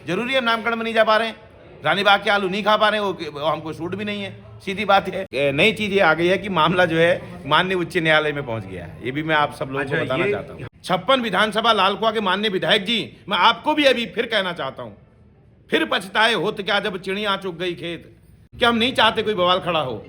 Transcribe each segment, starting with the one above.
जरूरी है नामकरण में नहीं जा पा रहे हैं, रानी बाग के आलू नहीं खा पा रहे हैं, वो हमको सूट भी नहीं है, सीधी बात है। नई चीज ये आ गई है कि मामला जो है माननीय उच्च न्यायालय में पहुंच गया है। ये भी मैं आप सब लोगों को बताना चाहता हूँ। 56 विधानसभा लालकुआ के माननीय विधायक जी, मैं आपको भी अभी फिर कहना चाहता हूँ, फिर पछताए होत क्या जब चिड़िया चुग गई खेत, कि हम नहीं चाहते कोई बवाल खड़ा हो।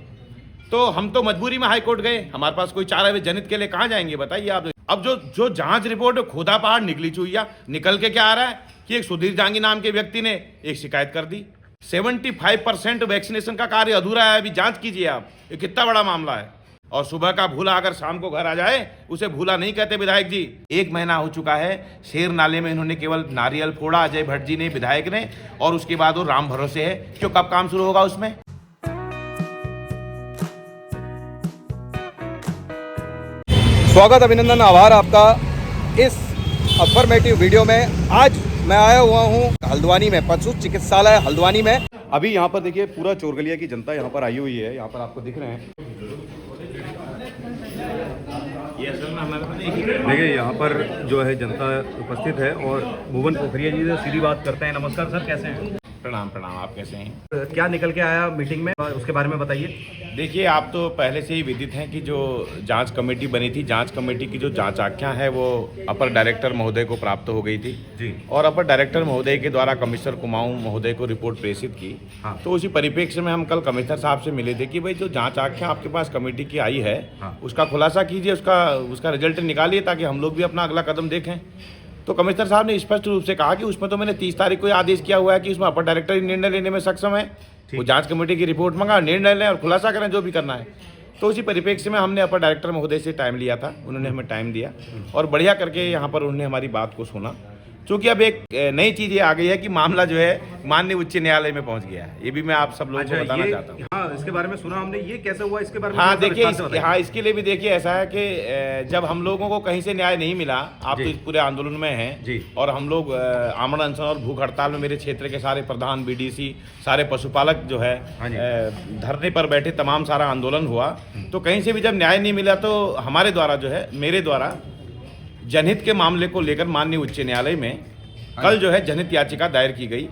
तो हम तो मजबूरी में हाईकोर्ट गए, हमारे पास कोई चारा है, जनहित के लिए कहाँ जाएंगे बताइए आप। अब जो जांच रिपोर्ट खोदा पहाड़ निकली चुईया, निकल के क्या आ रहा है कि एक सुधीर जांगी नाम के व्यक्ति ने एक शिकायत कर दी। 75% वैक्सीनेशन का कार्य अधूरा है, अभी जांच कीजिए आप, ये कितना बड़ा मामला है। और सुबह का भूला अगर शाम को घर आ जाए उसे भूला नहीं कहते विधायक जी। 1 महीना हो चुका है, शेर नाले में इन्होंने केवल नारियल फोड़ा अजय भट्ट जी ने, विधायक ने, और उसके बाद वो राम भरोसे है। क्यों, कब काम शुरू होगा उसमें? स्वागत, अभिनंदन, आभार आपका इस अफर्मेटिव वीडियो में। आज मैं आया हुआ हूँ हल्द्वानी में, पशु चिकित्सालय हल्द्वानी में। अभी यहाँ पर देखिए पूरा चोरगलिया की जनता यहाँ पर आई हुई है, यहाँ पर आपको दिख रहे हैं। देखिए यहाँ पर जो है जनता उपस्थित है और भुवन पोखरिया जी से सीधी बात करते हैं। नमस्कार सर, कैसे हैं? प्रणाम प्रणाम, आप कैसे हैं? क्या निकल के आया मीटिंग में, उसके बारे में बताइए। देखिए, आप तो पहले से ही विदित हैं कि जो जांच कमेटी बनी थी, जांच कमेटी की जो जांच आख्या है वो अपर डायरेक्टर महोदय को प्राप्त हो गई थी जी, और अपर डायरेक्टर महोदय के द्वारा कमिश्नर कुमाऊं महोदय को रिपोर्ट प्रेषित की। हाँ। तो उसी परिप्रेक्ष्य में हम कल कमिश्नर साहब से मिले थे कि भाई जो जांच आख्या आपके पास कमेटी की आई है, हाँ, उसका खुलासा कीजिए, उसका रिजल्ट निकालिए ताकि हम लोग भी अपना अगला कदम देखें। तो कमिश्नर साहब ने स्पष्ट रूप से कहा कि उसमें तो मैंने 30 तारीख को आदेश किया हुआ है कि उसमें अपर डायरेक्टर ही निर्णय लेने में सक्षम है। वो जांच कमेटी की रिपोर्ट मंगा, निर्णय लें और खुलासा करें जो भी करना है। तो उसी परिप्रेक्ष्य में हमने अपर डायरेक्टर महोदय से टाइम लिया था, उन्होंने हमें टाइम दिया और बढ़िया करके यहाँ पर उन्होंने हमारी बात को सुना। क्योंकि अब एक नई चीज़ ये आ गई है कि मामला जो है माननीय उच्च न्यायालय में पहुंच गया है। ये भी मैं आप सब लोगों को बताना चाहता हूँ। हाँ, इसके बारे में सुना हमने, ये कैसे हुआ इसके बारे में? हाँ देखिए, हाँ इसके लिए भी देखिए ऐसा है कि जब हम लोगों को कहीं से न्याय नहीं मिला, आप तो इस पूरे आंदोलन में हैं जी, और हम लोग आमरण अनशन और भूख हड़ताल में, मेरे क्षेत्र के सारे प्रधान, बीडीसी, सारे पशुपालक जो है धरने पर बैठे, तमाम सारा आंदोलन हुआ। तो कहीं से भी जब न्याय नहीं मिला तो हमारे द्वारा जो है, मेरे द्वारा जनहित के मामले को लेकर माननीय उच्च न्यायालय में कल जो है जनहित याचिका दायर की गई।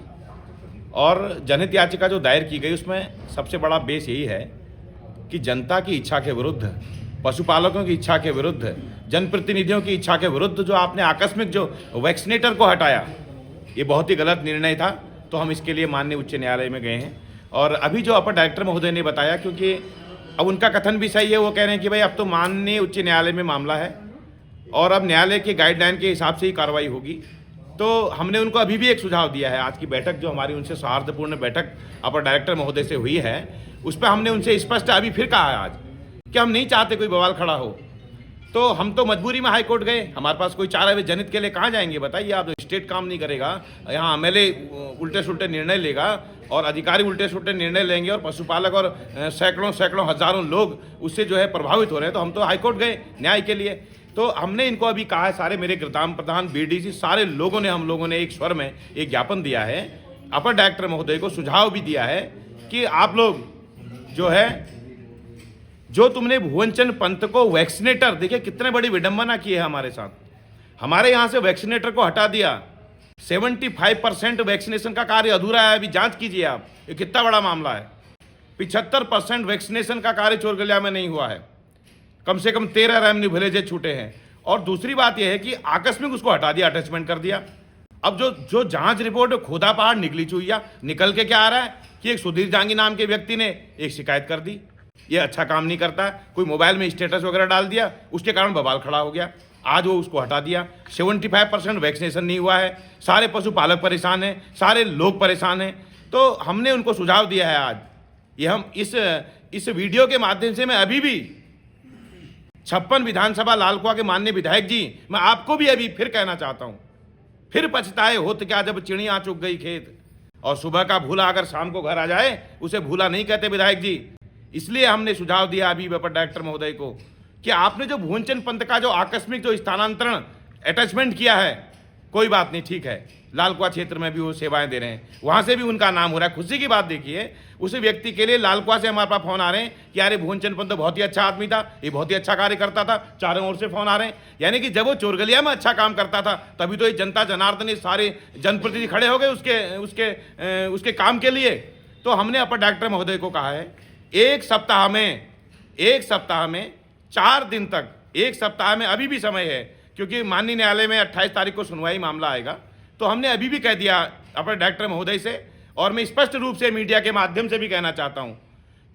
और जनहित याचिका जो दायर की गई उसमें सबसे बड़ा बेस यही है कि जनता की इच्छा के विरुद्ध, पशुपालकों की इच्छा के विरुद्ध, जनप्रतिनिधियों की इच्छा के विरुद्ध जो आपने आकस्मिक जो वैक्सीनेटर को हटाया, ये बहुत ही गलत निर्णय था। तो हम इसके लिए माननीय उच्च न्यायालय में गए हैं। और अभी जो अपर डायरेक्टर महोदय ने बताया, क्योंकि अब उनका कथन भी सही है, वो कह रहे हैं कि भाई अब तो माननीय उच्च न्यायालय में मामला है और अब न्यायालय के गाइडलाइन के हिसाब से ही कार्रवाई होगी। तो हमने उनको अभी भी एक सुझाव दिया है। आज की बैठक जो हमारी उनसे सौहार्दपूर्ण बैठक अपर डायरेक्टर महोदय से हुई है, उस पर हमने उनसे स्पष्ट अभी फिर कहा है आज कि हम नहीं चाहते कोई बवाल खड़ा हो। तो हम तो मजबूरी में हाईकोर्ट गए, हमारे पास कोई चारा है, जनहित के लिए कहाँ जाएंगे बताइए आप। स्टेट काम नहीं करेगा, यहाँ एमएलए उल्टे सुल्टे निर्णय लेगा और अधिकारी उल्टे सुल्टे निर्णय लेंगे और पशुपालक और सैकड़ों हजारों लोग उससे जो है प्रभावित हो रहे हैं। तो हम तो हाईकोर्ट गए न्याय के लिए। तो हमने इनको अभी कहा है, सारे मेरे ग्राम प्रधान, बीडीसी, सारे लोगों ने, हम लोगों ने एक स्वर में एक ज्ञापन दिया है, अपर डायरेक्टर महोदय को सुझाव भी दिया है कि आप लोग जो है, जो तुमने भुवनचंद पंत को वैक्सीनेटर, देखिए कितने बड़ी विडंबना की है हमारे साथ, हमारे यहाँ से वैक्सीनेटर को हटा दिया। 75% वैक्सीनेशन का कार्य अधूरा है, अभी जांच कीजिए आप, ये कितना बड़ा मामला है। 75% वैक्सीनेशन का कार्य चोरगलिया में नहीं हुआ है, कम से कम 13 रेवेन्यू विलेजेस छूटे हैं। और दूसरी बात यह है कि आकस्मिक उसको हटा दिया, अटैचमेंट कर दिया। अब जो जांच रिपोर्ट खोदा पहाड़ निकली चुईया, निकल के क्या आ रहा है कि एक सुधीर जांगी नाम के व्यक्ति ने एक शिकायत कर दी। ये अच्छा काम नहीं करता, कोई मोबाइल में स्टेटस वगैरह डाल दिया, उसके कारण बवाल खड़ा हो गया। आज वो उसको हटा दिया। 75% वैक्सीनेशन नहीं हुआ है, सारे पशुपालक परेशान हैं, सारे लोग परेशान हैं। तो हमने उनको सुझाव दिया है आज, ये हम इस वीडियो के माध्यम से मैं अभी भी 56 विधानसभा लालकुआ के माननीय विधायक जी, मैं आपको भी अभी फिर कहना चाहता हूं, फिर पछताए होत क्या जब चिड़िया चुग गई खेत। और सुबह का भूला अगर शाम को घर आ जाए उसे भूला नहीं कहते विधायक जी। इसलिए हमने सुझाव दिया अभी अपर डायरेक्टर महोदय को कि आपने जो भुवनचंद पंत का जो आकस्मिक जो स्थानांतरण अटैचमेंट किया है, कोई बात नहीं, ठीक है, लालकुआं क्षेत्र में भी वो सेवाएं दे रहे हैं, वहाँ से भी उनका नाम हो रहा है। खुशी की बात देखिए, उस व्यक्ति के लिए लालकुआं से हमारे पास फ़ोन आ रहे हैं कि यार भुवनचंद पंत तो बहुत ही अच्छा आदमी था, ये बहुत ही अच्छा कार्य करता था, चारों ओर से फ़ोन आ रहे हैं। यानी कि जब वो चोरगलिया में अच्छा काम करता था तभी तो ये जनता जनार्दन, ये सारे जनप्रतिनिधि खड़े हो गए उसके काम के लिए। तो हमने अपर डायरेक्टर महोदय को कहा है एक सप्ताह में 4 दिन तक, एक सप्ताह में अभी भी समय है, क्योंकि माननीय न्यायालय में 28 तारीख को सुनवाई मामला आएगा। तो हमने अभी भी कह दिया अपर डायरेक्टर महोदय से, और मैं स्पष्ट रूप से मीडिया के माध्यम से भी कहना चाहता हूं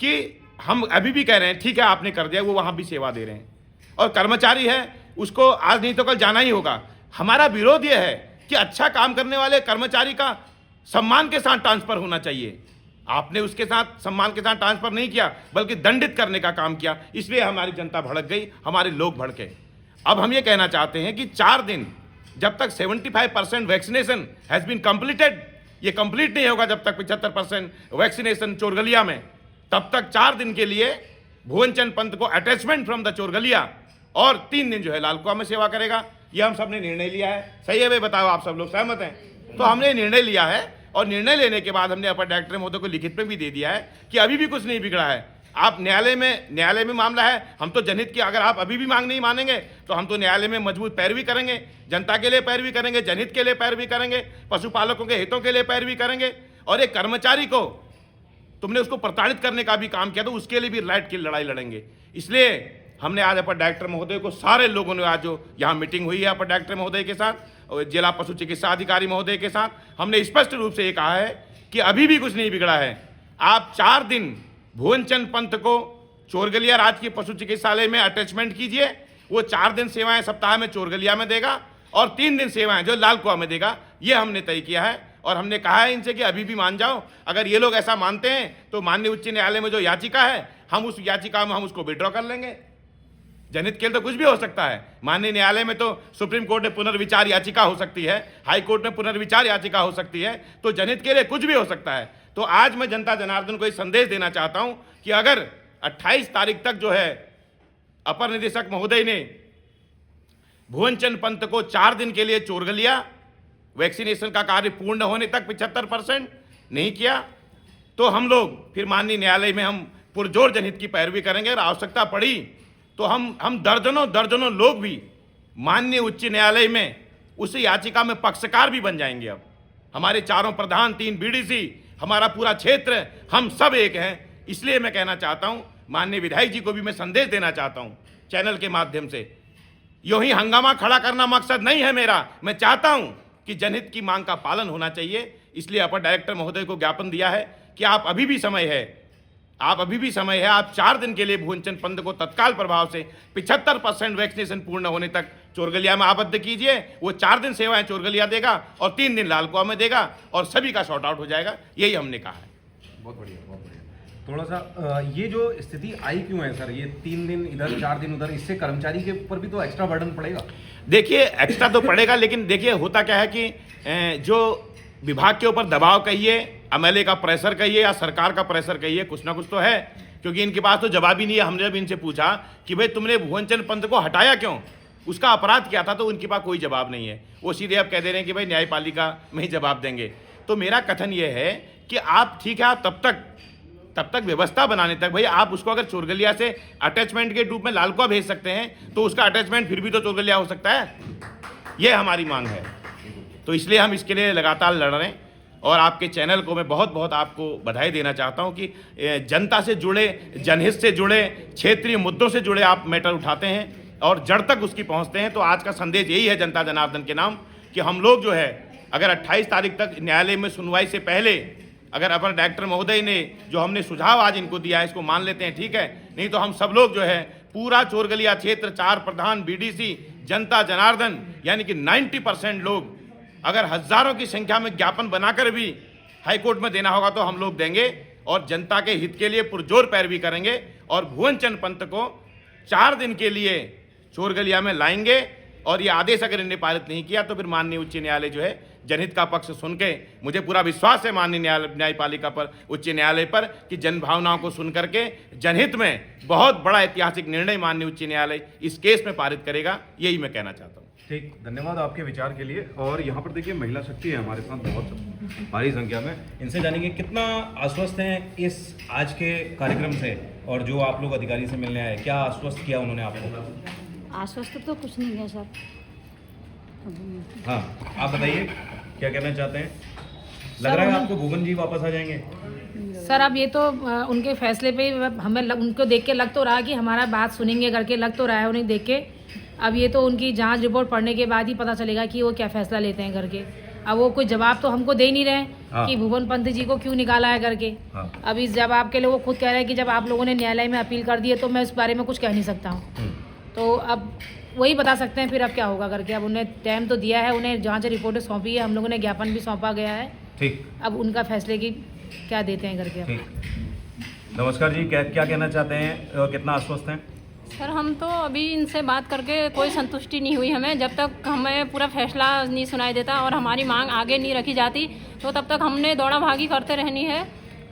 कि हम अभी भी कह रहे हैं ठीक है आपने कर दिया, वो वहां भी सेवा दे रहे हैं और कर्मचारी है उसको आज नहीं तो कल जाना ही होगा। हमारा विरोध यह है कि अच्छा काम करने वाले कर्मचारी का सम्मान के साथ ट्रांसफर होना चाहिए। आपने उसके साथ सम्मान के साथ ट्रांसफर नहीं किया बल्कि दंडित करने का काम किया, इसलिए हमारी जनता भड़क गई, हमारे लोग भड़के। अब हम ये कहना चाहते हैं कि 4 दिन जब तक 75% वैक्सीनेशन हैज़ बीन कंप्लीटेड, ये कंप्लीट नहीं होगा जब तक 75% वैक्सीनेशन चोरगलिया में, तब तक 4 दिन के लिए भुवनचंद पंत को अटैचमेंट फ्रॉम द चोरगलिया और 3 दिन जो है लालकुआं में सेवा करेगा। ये हम सब ने निर्णय लिया है। सही है भाई, बताओ आप सब लोग सहमत हैं? तो हमने निर्णय लिया है और निर्णय लेने के बाद हमने अपर डायरेक्टर महोदय को लिखित में भी दे दिया है कि अभी भी कुछ नहीं बिगड़ा है। आप न्यायालय में मामला है, हम तो जनहित की, अगर आप अभी भी मांग नहीं मानेंगे तो हम तो न्यायालय में मजबूत पैरवी करेंगे, जनता के लिए पैरवी करेंगे, जनहित के लिए पैरवी करेंगे, पशुपालकों के हितों के लिए पैरवी करेंगे। और एक कर्मचारी को तुमने उसको प्रताड़ित करने का भी काम किया तो उसके लिए भी राइट की लड़ाई लड़ेंगे। इसलिए हमने आज अपर डायरेक्टर महोदय को, सारे लोगों ने आज जो यहाँ मीटिंग हुई है अपर डायरेक्टर महोदय के साथ और जिला पशु चिकित्सा अधिकारी महोदय के साथ, हमने स्पष्ट रूप से ये कहा है कि अभी भी कुछ नहीं बिगड़ा है। आप 4 दिन भुवनचंद पंत को चोरगलिया राजकीय पशु चिकित्सालय में अटैचमेंट कीजिए, वो 4 दिन सेवाएं सप्ताह में चोरगलिया में देगा और 3 दिन सेवाएं जो लालकुआं में देगा। ये हमने तय किया है और हमने कहा है इनसे कि अभी भी मान जाओ। अगर ये लोग ऐसा मानते हैं तो माननीय उच्च न्यायालय में जो याचिका है हम उस याचिका में हम उसको विड्रॉ कर लेंगे। जनहित के लिए तो कुछ भी हो सकता है। माननीय न्यायालय में तो सुप्रीम कोर्ट में पुनर्विचार याचिका हो सकती है, हाई कोर्ट में पुनर्विचार याचिका हो सकती है, तो जनहित के लिए कुछ भी हो सकता है। तो आज मैं जनता जनार्दन को एक संदेश देना चाहता हूं कि अगर 28 तारीख तक जो है अपर निदेशक महोदय ने भुवनचंद पंत को 4 दिन के लिए चोरगलिया वैक्सीनेशन का कार्य पूर्ण होने तक 75% नहीं किया तो हम लोग फिर माननीय न्यायालय में हम पुरजोर जनहित की पैरवी करेंगे और आवश्यकता पड़ी तो हम दर्जनों लोग भी माननीय उच्च न्यायालय में उस याचिका में पक्षकार भी बन जाएंगे। अब हमारे 4 प्रधान, 3 बीडीसी, हमारा पूरा क्षेत्र, हम सब एक हैं। इसलिए मैं कहना चाहता हूं, माननीय विधायक जी को भी मैं संदेश देना चाहता हूं चैनल के माध्यम से, यूं ही हंगामा खड़ा करना मकसद नहीं है मेरा। मैं चाहता हूं कि जनहित की मांग का पालन होना चाहिए। इसलिए अपर डायरेक्टर महोदय को ज्ञापन दिया है कि आप अभी भी समय है, आप 4 दिन के लिए भुवनचंद पंत को तत्काल प्रभाव से 75% वैक्सीनेशन पूर्ण होने तक चोरगलिया में आबद्ध कीजिए। वो 4 दिन सेवाएं चोरगलिया देगा और 3 दिन लालकुआं में देगा और सभी का शॉर्ट आउट हो जाएगा। यही हमने कहा है। बहुत बढ़िया, बहुत बढ़िया। थोड़ा सा ये जो स्थिति आई क्यों है सर, ये 3 दिन इधर 4 दिन उधर, इससे कर्मचारी के ऊपर भी तो एक्स्ट्रा बर्डन पड़ेगा? देखिए एक्स्ट्रा तो पड़ेगा, लेकिन देखिए होता क्या है कि जो विभाग के ऊपर दबाव कहिए, एमएलए का प्रेशर कहिए या सरकार का प्रेशर कहिए, कुछ ना कुछ तो है, क्योंकि इनके पास तो जवाब ही नहीं है। हमने जब इनसे पूछा कि भाई तुमने भुवनचंद पंत को हटाया क्यों, उसका अपराध क्या था, तो उनके पास कोई जवाब नहीं है। वो सीधे अब कह दे रहे हैं कि भाई न्यायपालिका में ही जवाब देंगे। तो मेरा कथन ये है कि आप ठीक है, आप तब तक व्यवस्था बनाने तक, भाई आप उसको अगर चोरगलिया से अटैचमेंट के रूप में लालकुआं भेज सकते हैं तो उसका अटैचमेंट फिर भी तो चोरगलिया हो सकता है। ये हमारी मांग है। तो इसलिए हम इसके लिए लगातार लड़ रहे हैं और आपके चैनल को मैं बहुत बहुत आपको बधाई देना चाहता हूं कि जनता से जुड़े, जनहित से जुड़े, क्षेत्रीय मुद्दों से जुड़े आप मैटर उठाते हैं और जड़ तक उसकी पहुंचते हैं। तो आज का संदेश यही है जनता जनार्दन के नाम कि हम लोग जो है अगर 28 तारीख तक न्यायालय में सुनवाई से पहले अगर अपर डायरेक्टर महोदय ने जो हमने सुझाव आज इनको दिया है इसको मान लेते हैं, ठीक है, नहीं तो हम सब लोग जो है पूरा चोरगलिया क्षेत्र, 4 प्रधान, बीडीसी, जनता जनार्दन, यानी कि 90% लोग अगर हजारों की संख्या में ज्ञापन बनाकर भी हाईकोर्ट में देना होगा तो हम लोग देंगे और जनता के हित के लिए पुरजोर पैरवी करेंगे और भुवनचंद पंत को 4 दिन के लिए चोरगलिया में लाएंगे। और ये आदेश अगर इन्हें पारित नहीं किया तो फिर माननीय उच्च न्यायालय जो है जनहित का पक्ष सुन के, मुझे पूरा विश्वास है माननीय न्यायपालिका पर, उच्च न्यायालय पर, कि जन भावनाओं को सुन करके जनहित में बहुत बड़ा ऐतिहासिक निर्णय माननीय उच्च न्यायालय इस केस में पारित करेगा। यही मैं कहना चाहता हूँ। ठीक, धन्यवाद आपके विचार के लिए। और यहाँ पर देखिए महिला शक्ति है हमारे साथ बहुत भारी संख्या में, इनसे जानेंगे कितना आश्वस्त हैं इस आज के कार्यक्रम से, और जो आप लोग अधिकारी से मिलने आए क्या आश्वस्त किया उन्होंने आपको? आश्वस्त तो कुछ नहीं है सर। हाँ, आप बताइए क्या कहना चाहते हैं? लग रहा है आपको भुवन जी वापस आ जाएंगे? सर अब ये तो उनके फैसले पे हमें उनको देख के लग तो रहा है कि हमारा बात सुनेंगे करके, लग तो रहा है उन्हें देख के। अब ये तो उनकी जांच रिपोर्ट पढ़ने के बाद ही पता चलेगा कि वो क्या फैसला लेते हैं करके। अब वो कोई जवाब तो हमको दे नहीं रहे हाँ। कि भुवन पंत जी को क्यों निकाला है करके। हाँ। अब इस जवाब के लिए वो खुद कह रहे हैं कि जब आप लोगों ने न्यायालय में अपील कर दी है तो मैं इस बारे में कुछ कह नहीं सकता हूँ। तो अब वही बता सकते हैं फिर अब क्या होगा करके। अब उन्हें टाइम तो दिया है, उन्हें जांच रिपोर्ट सौंपी है, हम लोगों ने ज्ञापन भी सौंपा गया है। ठीक, अब उनका फैसले की क्या देते हैं करके। ठीक। नमस्कार जी, क्या क्या कहना चाहते हैं और कितना आश्वस्त हैं? सर हम तो अभी इनसे बात करके कोई संतुष्टि नहीं हुई हमें। जब तक हमें पूरा फैसला नहीं सुनाई देता और हमारी मांग आगे नहीं रखी जाती तो तब तक हमने दौड़ा भागी करते रहनी है,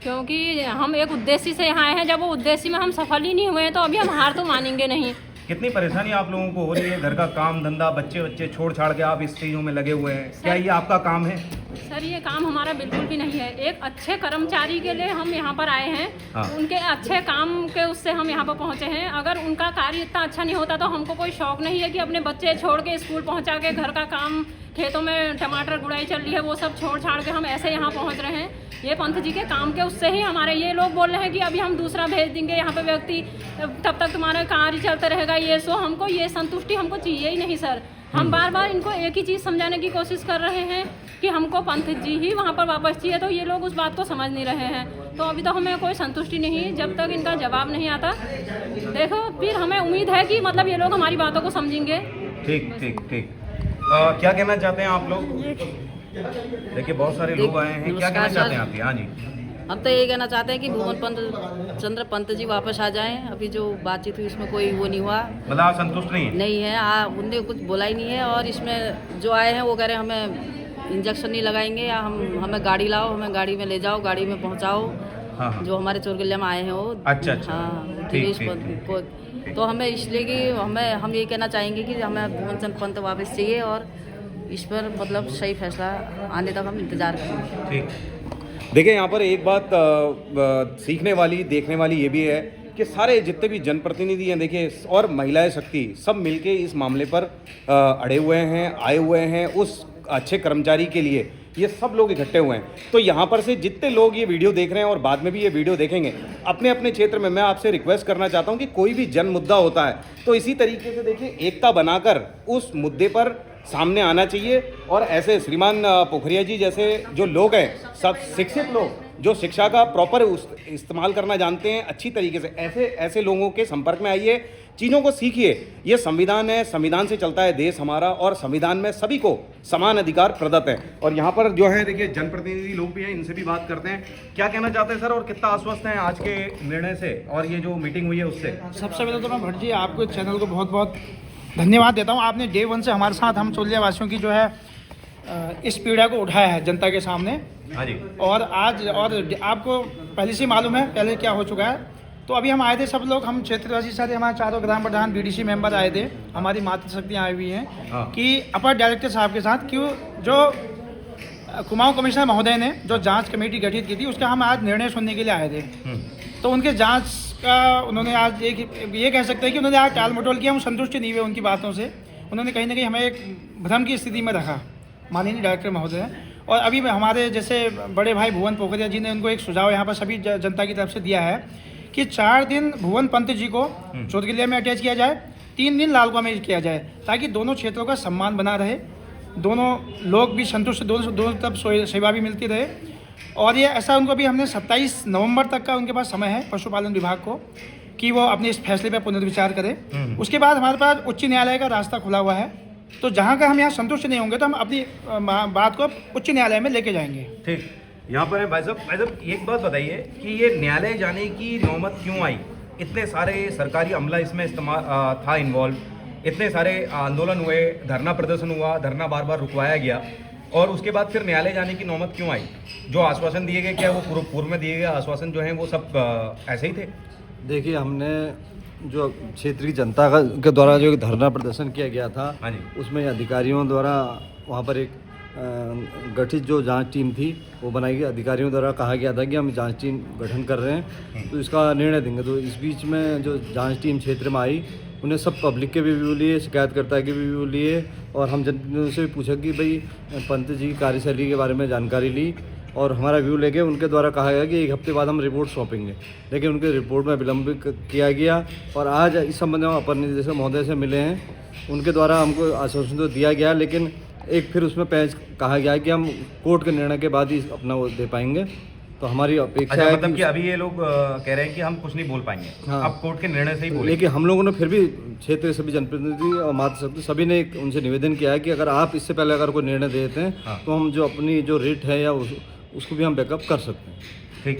क्योंकि हम एक उद्देश्य से यहाँ आए हैं। जब वो उद्देश्य में हम सफल ही नहीं हुए हैं तो अभी हम हार तो मानेंगे नहीं। कितनी परेशानी आप लोगों को हो रही है? घर का काम धंधा, बच्चे बच्चे छोड़ छाड़ के आप इस चीज़ों में लगे हुए हैं, क्या ये आपका काम है? सर ये काम हमारा बिल्कुल भी नहीं है। एक अच्छे कर्मचारी के लिए हम यहाँ पर आए हैं। हाँ। उनके अच्छे काम के उससे हम यहाँ पर पहुँचे हैं। अगर उनका कार्य इतना अच्छा नहीं होता तो हमको कोई शौक नहीं है कि अपने बच्चे छोड़ के स्कूल पहुँचा के घर का काम, खेतों में टमाटर गुड़ाई चल रही है, वो सब छोड़ छाड़ के हम ऐसे यहाँ पहुँच रहे हैं। ये पंत जी के काम के उससे ही हमारे, ये लोग बोल रहे हैं कि अभी हम दूसरा भेज देंगे यहाँ पे व्यक्ति, तब तक तुम्हारा कार्य चलता रहेगा। ये सो हमको ये संतुष्टि हमको चाहिए ही नहीं सर। हम बार बार इनको एक ही चीज़ समझाने की कोशिश कर रहे हैं कि हमको पंत जी ही वहाँ पर वापस चाहिए, तो ये लोग उस बात को समझ नहीं रहे हैं। तो अभी तो हमें कोई संतुष्टि नहीं, जब तक इनका जवाब नहीं आता। देखो फिर हमें उम्मीद है कि मतलब ये लोग हमारी बातों को समझेंगे। ठीक ठीक ठीक। क्या कहना चाहते हैं आप लोग? देखिए बहुत सारे लोग आए हैं, क्या कहना चाहते हैं आप? हाँ जी, हम तो यही कहना चाहते हैं कि भुवन चंद्र पंत जी वापस आ जाएं। अभी जो बातचीत हुई उसमें कोई वो नहीं हुआ, मतलब आप संतुष्ट नहीं हैं? नहीं है। उनने कुछ बोला ही नहीं है। और इसमें जो आए हैं वो कह रहे हैं हमें इंजेक्शन नहीं लगाएंगे, या हमें गाड़ी लाओ, हमें गाड़ी में ले जाओ, गाड़ी में पहुंचाओ। हाँ हाँ। जो हमारे चोरगलिया में आए हैं वो। अच्छा अच्छा। हाँ, ठीक, दिनेश ठीक, पंत को। तो हमें इसलिए कि हम यही कहना चाहेंगे कि हमें भुवन चंद्र पंत वापस चाहिए, और इस पर मतलब सही फैसला आने तक हम इंतज़ार करेंगे। ठीक। देखिए यहाँ पर एक बात सीखने वाली, देखने वाली ये भी है कि सारे जितने भी जनप्रतिनिधि हैं देखिए, और महिलाएं शक्ति सब मिलके इस मामले पर अड़े हुए हैं, आए हुए हैं उस अच्छे कर्मचारी के लिए। ये सब लोग इकट्ठे हुए हैं। तो यहाँ पर से जितने लोग ये वीडियो देख रहे हैं और बाद में भी ये वीडियो देखेंगे, अपने अपने क्षेत्र में मैं आपसे रिक्वेस्ट करना चाहता हूँ कि कोई भी जन मुद्दा होता है तो इसी तरीके से देखिए एकता बनाकर उस मुद्दे पर सामने आना चाहिए। और ऐसे श्रीमान पोखरिया जी जैसे जो लोग हैं, सब शिक्षित लोग जो शिक्षा का प्रॉपर इस्तेमाल करना जानते हैं अच्छी तरीके से, ऐसे लोगों के संपर्क में आइए, चीज़ों को सीखिए। ये संविधान है, संविधान से चलता है देश हमारा, और संविधान में सभी को समान अधिकार प्रदत्त है। और यहाँ पर जो है देखिए जनप्रतिनिधि लोग भी हैं, इनसे भी बात करते हैं। क्या कहना चाहते हैं सर, और कितना आश्वस्त हैं आज के निर्णय से और ये जो मीटिंग हुई है उससे? सबसे पहले तो मैं भट्ट जी आपको चैनल को बहुत बहुत धन्यवाद देता हूँ। आपने डे 1 से हमारे साथ हम चोलिया वासियों की जो है इस पीड़ा को उठाया है जनता के सामने। हाँ जी। और आज आपको पहले से मालूम है पहले क्या हो चुका है। तो अभी हम आए थे सब लोग, हम क्षेत्रवासी सारे, हमारे चारों ग्राम प्रधान, बीडीसी मेंबर आए थे, हमारी मातृशक्तियाँ आई हुई हैं। हाँ। कि अपर डायरेक्टर साहब के साथ क्यों जो कुमाऊं कमिश्नर महोदय ने जो जांच कमेटी गठित की थी उसका हम आज निर्णय सुनने के लिए आए थे। तो उनके जांच का उन्होंने आज ये कह सकते हैं कि उन्होंने आज टाल मटोल किया। हम संतुष्ट नहीं हुए उनकी बातों से। उन्होंने कहीं ना कहीं हमें एक भ्रम की स्थिति में रखा, माननीय डायरेक्टर महोदय। और अभी हमारे जैसे बड़े भाई भुवन पोखरिया जी ने उनको एक सुझाव यहाँ पर सभी जनता की तरफ से दिया है कि 4 दिन भुवन पंत जी को चोरगलिया में अटैच किया जाए, 3 दिन लालकुआ में किया जाए, ताकि दोनों क्षेत्रों का सम्मान बना रहे, दोनों लोग भी संतुष्ट, दोनों तरफ सेवा भी मिलती रहे। और ये ऐसा उनको भी हमने 27 नवंबर तक का उनके पास समय है पशुपालन विभाग को कि वो अपने इस फैसले पर पुनर्विचार करें। उसके बाद हमारे पास उच्च न्यायालय का रास्ता खुला हुआ है। तो जहाँ का हम यहाँ संतुष्ट नहीं होंगे तो हम अपनी बात को उच्च न्यायालय में लेके जाएंगे। ठीक, यहाँ पर है भाई साहब एक बात बताइए कि ये न्यायालय जाने की नौबत क्यों आई? इतने सारे सरकारी अमला इसमें इस्तेमाल था इन्वॉल्व, इतने सारे आंदोलन हुए, धरना प्रदर्शन हुआ, धरना बार बार रुकवाया गया, और उसके बाद फिर न्यायालय जाने की नौबत क्यों आई? जो आश्वासन दिए गए, क्या वो पूर्व में दिए गए आश्वासन जो हैं वो सब ऐसे ही थे? देखिए, हमने जो क्षेत्र की जनता के द्वारा जो एक धरना प्रदर्शन किया गया था, हाँ जी। उसमें अधिकारियों द्वारा वहाँ पर एक गठित जो जांच टीम थी वो बनाई गई। अधिकारियों द्वारा कहा गया था कि हम जांच टीम गठन कर रहे हैं, तो इसका निर्णय देंगे। तो इस बीच में जो जांच टीम क्षेत्र में आई, उन्हें सब पब्लिक के भी व्यू लिए, शिकायतकर्ता के भी व्यू लिए, और हम जन से भी पूछा कि भाई पंत जी की कार्यशैली के बारे में जानकारी ली, और हमारा व्यू लेके उनके द्वारा कहा गया कि 1 हफ्ते बाद हम रिपोर्ट सौंपेंगे, लेकिन उनके रिपोर्ट में विलम्ब किया गया। और आज इस संबंध में अपर निदेशक महोदय से मिले हैं, उनके द्वारा हमको आश्वासन तो दिया गया, लेकिन एक फिर उसमें पेश कहा गया कि हम कोर्ट के निर्णय के बाद ही अपना वो दे पाएंगे। तो हमारी अपेक्षा अच्छा, है मतलब कि अभी ये लोग कह रहे हैं कि हम कुछ नहीं बोल पाएंगे, हाँ। अब कोर्ट के निर्णय से ही बोलेंगे। लेकिन हम लोगों ने फिर भी क्षेत्र के सभी जनप्रतिनिधि और मातृशक्ति सभी ने उनसे निवेदन किया है कि अगर आप इससे पहले अगर कोई निर्णय दे देते हैं, हाँ। तो हम जो अपनी जो रेट है या उसको भी हम बैकअप कर सकते हैं। ठीक,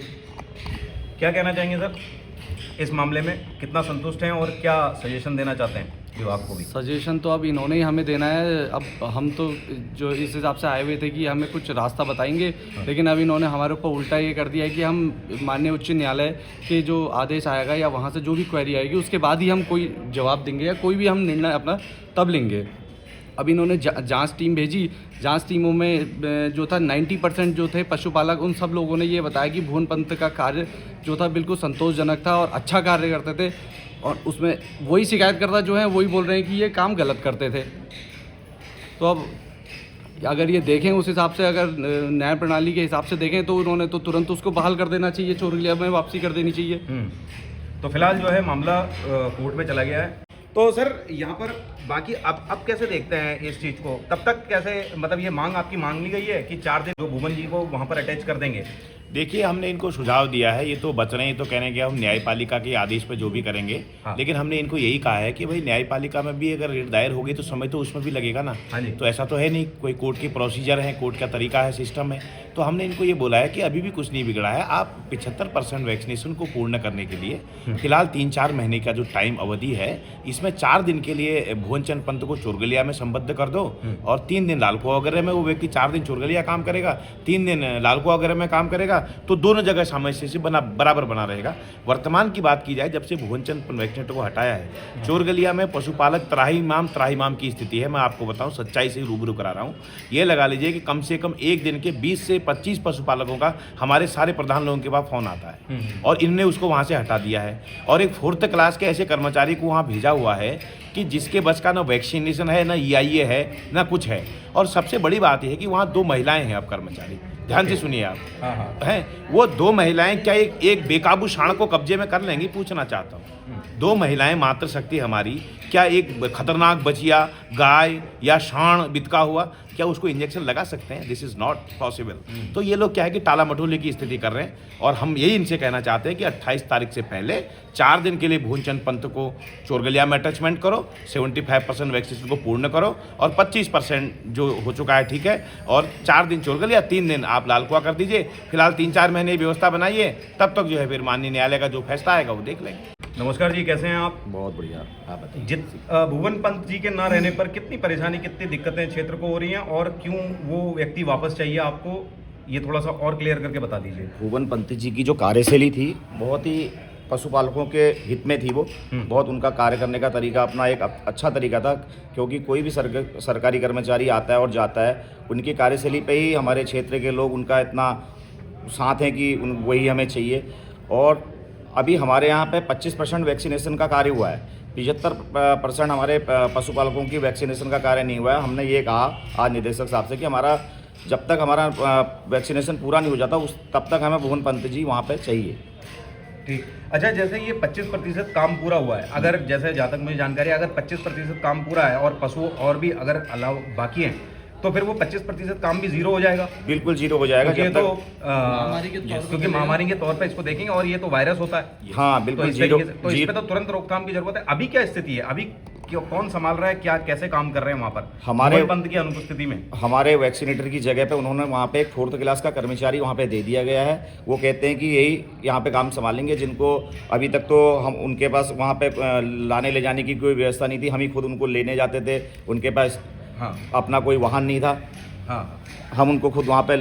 क्या कहना चाहेंगे सर इस मामले में? कितना संतुष्ट हैं और क्या सजेशन देना चाहते हैं विभाग को भी? सजेशन तो अब इन्होंने ही हमें देना है। अब हम तो जो इस हिसाब से आए हुए थे कि हमें कुछ रास्ता बताएंगे, लेकिन अब इन्होंने हमारे ऊपर उल्टा ये कर दिया है कि हम माननीय उच्च न्यायालय के जो आदेश आएगा या वहाँ से जो भी क्वेरी आएगी उसके बाद ही हम कोई जवाब देंगे या कोई भी हम निर्णय अपना तब लेंगे। अब इन्होंने जांच टीम भेजी, जांच टीमों में जो था 90% जो थे पशुपालक, उन सब लोगों ने ये बताया कि भुवन पंत का कार्य जो था बिल्कुल संतोषजनक था और अच्छा कार्य करते थे, और उसमें वही शिकायतकर्ता जो हैं वही बोल रहे हैं कि ये काम गलत करते थे। तो अब अगर ये देखें उस हिसाब से, अगर न्याय प्रणाली के हिसाब से देखें, तो उन्होंने तो तुरंत उसको बहाल कर देना चाहिए, चोरगलिया में वापसी कर देनी चाहिए। तो फिलहाल जो है मामला कोर्ट में चला गया है। तो सर यहाँ पर बाकी अब कैसे देखते हैं इस चीज़ को? तब तक कैसे, मतलब ये मांग आपकी मांग ली गई है कि 4 दिन जो भुवन जी को वहाँ पर अटैच कर देंगे? देखिए, हमने इनको सुझाव दिया है, ये तो बच रहे हैं, ये तो कहने के हम न्यायपालिका के आदेश पे जो भी करेंगे। हाँ। लेकिन हमने इनको यही कहा है कि भाई न्यायपालिका में भी अगर रेट दायर होगी तो समय तो उसमें भी लगेगा ना। हाँ जी। तो ऐसा तो है नहीं, कोई कोर्ट की प्रोसीजर है, कोर्ट का तरीका है, सिस्टम है। तो हमने इनको ये बोला है कि अभी भी कुछ नहीं बिगड़ा है, आप 75% वैक्सीनेशन को पूर्ण करने के लिए फिलहाल 3-4 महीने का जो टाइम अवधि है, इसमें 4 दिन के लिए भुवन चंद पंत को चोरगलिया में संबद्ध कर दो, और 3 दिन लालकुआ वगैरह में वो व्यक्ति 4 दिन चोरगलिया काम करेगा, 3 दिन लालकुआ वगैरह में काम करेगा, तो दोनों जगह सामंजस्य से बराबर बना रहेगा। वर्तमान की बात की जाए, जब से भुवन चंद वैक्सीनेटर को हटाया है, चोरगलिया में पशुपालक त्राहिमाम की स्थिति है। मैं आपको बताऊं, सच्चाई से रूबरू करा रहा हूं। ये लगा लीजिए कि कम से कम एक दिन के 20 से 25 पशुपालकों का हमारे सारे प्रधान लोगों के पास फोन आता है, और इनने उसको वहां से हटा दिया है। और एक 4th क्लास के ऐसे कर्मचारी को वहां भेजा हुआ है कि जिसके बस का ना वैक्सीनेशन है, ना EIA है, ना कुछ है। और सबसे बड़ी बात यह है कि वहाँ 2 महिलाएं हैं अब कर्मचारी, ध्यान से सुनिए आप, हैं वो 2 महिलाएं क्या एक बेकाबू सांड को कब्जे में कर लेंगी? पूछना चाहता हूँ। 2 महिलाएं मातृशक्ति हमारी, क्या एक खतरनाक बचिया, गाय या सांड बितका हुआ, क्या उसको इंजेक्शन लगा सकते हैं? This is not possible. तो ये लोग क्या है कि टाला मटोले की स्थिति कर रहे हैं, और हम यही इनसे कहना चाहते हैं कि 28 तारीख से पहले 4 दिन के लिए भुवन चंद पंत को चोरगलिया में अटैचमेंट करो, 75% वैक्सीनेशन को पूर्ण करो, और 25% जो हो चुका है ठीक है, और 4 दिन चोरगलिया, 3 दिन आप लालकुआ कर दीजिए। फिलहाल 3-4 महीने व्यवस्था बनाइए, तब तक जो है फिर माननीय न्यायालय का जो फैसला आएगा वो देख लेंगे। नमस्कार जी, कैसे हैं आप? बहुत बढ़िया, आप बताइए। भुवन पंत जी के ना रहने पर कितनी परेशानी, कितनी दिक्कतें क्षेत्र को हो रही हैं, और क्यों वो व्यक्ति वापस चाहिए आपको, ये थोड़ा सा और क्लियर करके बता दीजिए। भुवन पंत जी की जो कार्यशैली थी बहुत ही पशुपालकों के हित में थी। वो बहुत उनका कार्य करने का तरीका अपना एक अच्छा तरीका था, क्योंकि कोई भी सरकारी कर्मचारी आता है और जाता है, उनकी कार्यशैली पे ही हमारे क्षेत्र के लोग उनका इतना साथ हैं कि वही हमें चाहिए। और अभी हमारे यहाँ पे 25% वैक्सीनेशन का कार्य हुआ है, 75% हमारे पशुपालकों की वैक्सीनेशन का कार्य नहीं हुआ है। हमने ये कहा आज निदेशक साहब से कि हमारा जब तक हमारा वैक्सीनेशन पूरा नहीं हो जाता तब तक हमें भुवन पंत जी वहाँ पे चाहिए। ठीक, अच्छा, जैसे ये 25% काम पूरा हुआ है, अगर जैसे जहाँ तक मुझे जानकारी है, अगर 25% काम पूरा है और पशु और भी अगर अलावा बाकी हैं, तो फिर वो 25% काम भी जीरो हो जाएगा? बिल्कुल जीरो हो जाएगा। क्योंकि क्योंकि महामारी के तौर पे इसको देखेंगे, और ये तो वायरस होता है। हाँ बिल्कुल, तो इस पे तो तुरंत रोकथाम की जरूरत है। अभी क्या स्थिति है, अभी कौन संभाल रहा है, क्या कैसे काम कर रहे हैं वहाँ पर हमारे पंत की अनुपस्थिति में? हमारे वैक्सीनेटर की जगह पे उन्होंने वहाँ पे एक 4th क्लास का कर्मचारी वहाँ पे दे दिया गया है। वो कहते हैं कि यही यहाँ पे काम संभालेंगे, जिनको अभी तक तो हम उनके पास वहाँ पे लाने ले जाने की कोई व्यवस्था नहीं थी, हम ही खुद उनको लेने जाते थे। उनके पास अपना कोई वाहन नहीं था, हम उनको खुद वहाँ पे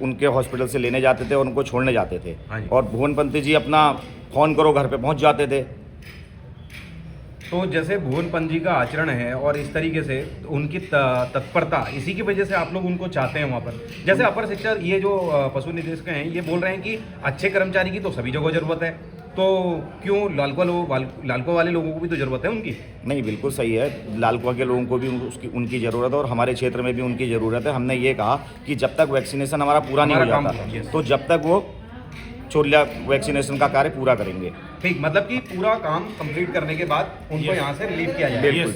उनके हॉस्पिटल से लेने जाते थे और उनको छोड़ने जाते थे। और भुवन पंत जी अपना फ़ोन करो घर पे पहुँच जाते थे। तो जैसे भुवन पंत जी का आचरण है और इस तरीके से उनकी तत्परता, इसी की वजह से आप लोग उनको चाहते हैं वहाँ पर। जैसे अपर शिक्षा ये जो पशु निदेशक हैं ये बोल रहे हैं कि अच्छे कर्मचारी की तो सभी जगह ज़रूरत है, तो क्यों लालकुआ वाले लोगों को भी तो ज़रूरत है उनकी? नहीं, बिल्कुल सही है, लालकुआ के लोगों को भी उनकी ज़रूरत है और हमारे क्षेत्र में भी उनकी ज़रूरत है। हमने ये कहा कि जब तक वैक्सीनेशन हमारा पूरा नहीं हो जाता तो जब तक वो चोरिया वैक्सीनेशन का कार्य पूरा करेंगे। ठीक, मतलब कि पूरा काम कंप्लीट करने के बाद उनको यहाँ से रिलीव किया जाए। बिल्कुल।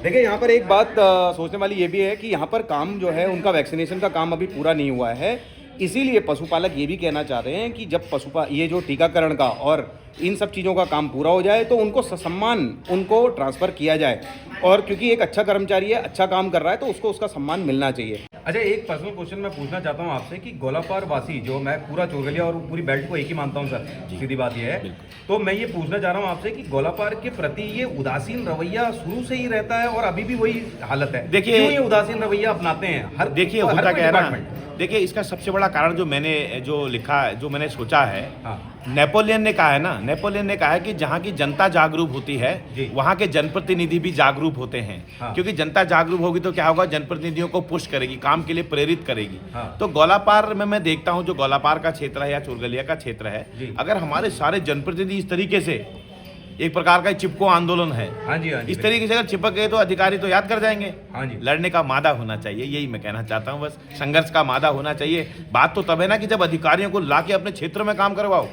देखिए यहाँ पर एक बात सोचने वाली ये भी है कि यहाँ पर काम जो है उनका वैक्सीनेशन का काम अभी पूरा नहीं हुआ है, इसीलिए पशुपालक ये भी कहना चाह रहे हैं कि जब ये जो टीकाकरण का और इन सब चीज़ों का काम पूरा हो जाए तो उनको सम्मान उनको ट्रांसफ़र किया जाए, और क्योंकि एक अच्छा कर्मचारी है, अच्छा काम कर रहा है, तो उसको उसका सम्मान मिलना चाहिए। अच्छा, एक पर्सनल क्वेश्चन मैं पूछना चाहता हूँ आपसे कि गोलापार वासी, जो मैं पूरा चोरगलिया और पूरी बेल्ट को एक ही मानता हूँ सर, सीधी बात ये है, तो मैं ये पूछना चाह रहा हूँ आपसे कि गोलापार के प्रति ये उदासीन रवैया शुरू से ही रहता है और अभी भी वही हालत है? देखिए, क्यों ये उदासीन रवैया अपनाते हैं हर? देखिए होता क्या है ना, देखिए इसका सबसे बड़ा कारण जो मैंने जो लिखा है, जो मैंने सोचा है, नेपोलियन ने कहा है ना, नेपोलियन ने कहा है कि जहाँ की जनता जागरूक होती है वहाँ के जनप्रतिनिधि भी जागरूक होते हैं। क्योंकि जनता जागरूक होगी तो क्या होगा, जनप्रतिनिधियों को पुश करेगी, काम के लिए प्रेरित करेगी। तो गोलापार में मैं देखता हूँ, जो गोलापार का क्षेत्र है या चोरगलिया का क्षेत्र है, अगर हमारे सारे जनप्रतिनिधि इस तरीके से, एक प्रकार का चिपको आंदोलन है, हाँ जी, इस तरीके से अगर चिपक गए तो अधिकारी तो याद कर जाएंगे। हाँ जी, लड़ने का मादा होना चाहिए, यही मैं कहना चाहता हूँ, बस संघर्ष का मादा होना चाहिए। बात तो तब है ना कि जब अधिकारियों को लाके अपने क्षेत्र में काम करवाओ,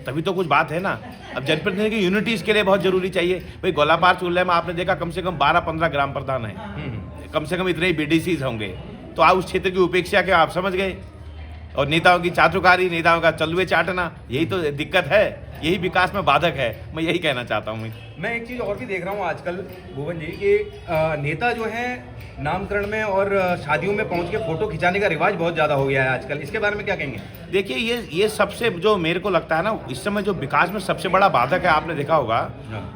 तभी तो कुछ बात है ना। अब जनप्रतिनिधि की यूनिटी इसके लिए बहुत जरूरी चाहिए। भाई गोलापार चूल्हे में आपने देखा कम से कम 12-15 ग्राम प्रधान है, कम से कम इतने ही BDCs होंगे, तो आप उस क्षेत्र की उपेक्षा के आप समझ गए, और नेताओं की चातुकारी, नेताओं का चलुए चाटना, यही तो दिक्कत है, यही विकास में बाधक है, मैं यही कहना चाहता हूँ। मैं एक चीज़ और भी देख रहा हूँ आजकल भुवन जी कि नेता जो हैं नामकरण में और शादियों में पहुंच के फोटो खिंचाने का रिवाज बहुत ज़्यादा हो गया है आजकल, इसके बारे में क्या कहेंगे? देखिए ये सबसे जो मेरे को लगता है ना, इस समय जो विकास में सबसे बड़ा बाधक है, आपने देखा होगा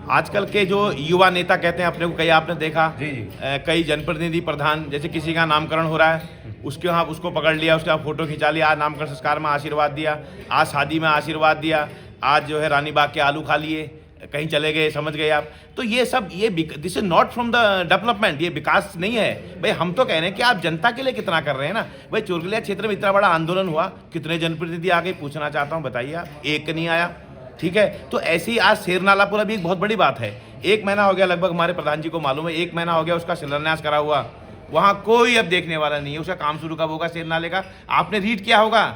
आजकल के जो युवा नेता कहते हैं अपने को, कई आपने देखा, कई जनप्रतिनिधि प्रधान, जैसे किसी का नामकरण हो रहा है, उसके यहाँ उसको पकड़ लिया, उसके यहाँ फोटो खिंचा लिया, आज नामकरण संस्कार में आशीर्वाद दिया, आज शादी में आशीर्वाद दिया, आज जो है रानी बाग के आलू खा लिए, कहीं चले गए, समझ गए आप। तो ये सब, ये this is not from the development, ये विकास नहीं है। भाई हम तो कह रहे हैं कि आप जनता के लिए कितना कर रहे हैं ना। भाई चोरगलिया क्षेत्र में इतना बड़ा आंदोलन हुआ, कितने जनप्रतिनिधि आ गए, पूछना चाहता हूँ, बताइए आप, एक नहीं आया, ठीक है। तो ऐसे ही आज शेरनालापुरा भी एक बहुत बड़ी बात है, 1 महीना हो गया लगभग, हमारे प्रधान जी को मालूम है, 1 महीना हो गया उसका शिलान्यास करा हुआ, वहाँ कोई अब देखने वाला नहीं है। उसका काम शुरू कब होगा शेर नाले का? आपने रीड किया होगा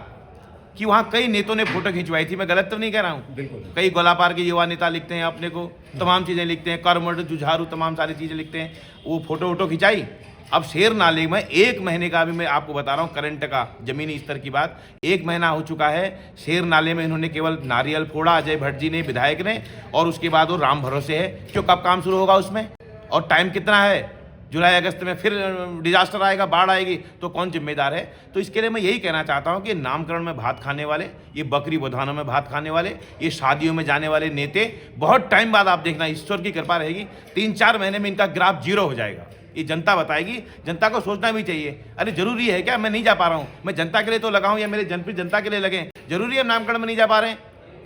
कि वहाँ कई नेताओं ने फोटो खिंचवाई थी, मैं गलत तो नहीं कह रहा हूँ? बिल्कुल। कई गोलापार के युवा नेता लिखते हैं अपने को, तमाम चीज़ें लिखते हैं, कर्मठ जुझारू तमाम सारी चीज़ें लिखते हैं, वो फोटो वोटो खिंचाई। अब शेर नाले में 1 महीने का, भी मैं आपको बता रहा हूँ करंट का, जमीनी स्तर की बात, 1 महीना हो चुका है। शेर नाले में इन्होंने केवल नारियल फोड़ा, अजय भट्ट जी ने, विधायक ने, और उसके बाद वो राम भरोसे है। क्यों, कब काम शुरू होगा उसमें, और टाइम कितना है? जुलाई अगस्त में फिर डिजास्टर आएगा, बाढ़ आएगी, तो कौन जिम्मेदार है? तो इसके लिए मैं यही कहना चाहता हूँ कि नामकरण में भात खाने वाले, ये बकरी बधानों में भात खाने वाले, ये शादियों में जाने वाले नेते, बहुत टाइम बाद आप देखना, ईश्वर की कृपा रहेगी, 3-4 महीने में इनका ग्राफ 0 हो जाएगा। ये जनता बताएगी, जनता को सोचना भी चाहिए। अरे जरूरी है क्या मैं नहीं जा पा रहा हूँ, मैं जनता के लिए तो लगाऊँ या मेरे जनता के लिए लगे? जरूरी है नामकरण में नहीं जा पा रहे हैं,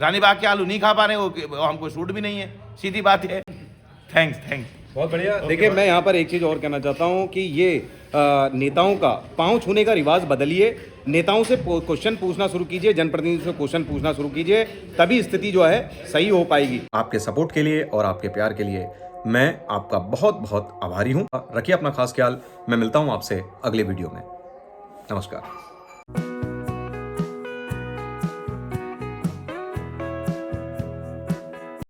रानी बाग के आलू नहीं खा पा रहे हैं, वो हमको सूट भी नहीं है, सीधी बात है। थैंक्स। बहुत बढ़िया। देखिए मैं यहाँ पर एक चीज़ और कहना चाहता हूँ कि ये नेताओं का पाँव छूने का रिवाज बदलिए, नेताओं से क्वेश्चन पूछना शुरू कीजिए, जनप्रतिनिधि से क्वेश्चन पूछना शुरू कीजिए, तभी स्थिति जो है सही हो पाएगी। आपके सपोर्ट के लिए और आपके प्यार के लिए मैं आपका बहुत बहुत आभारी हूँ। रखिए अपना खास ख्याल, मैं मिलता हूँ आपसे अगले वीडियो में। नमस्कार।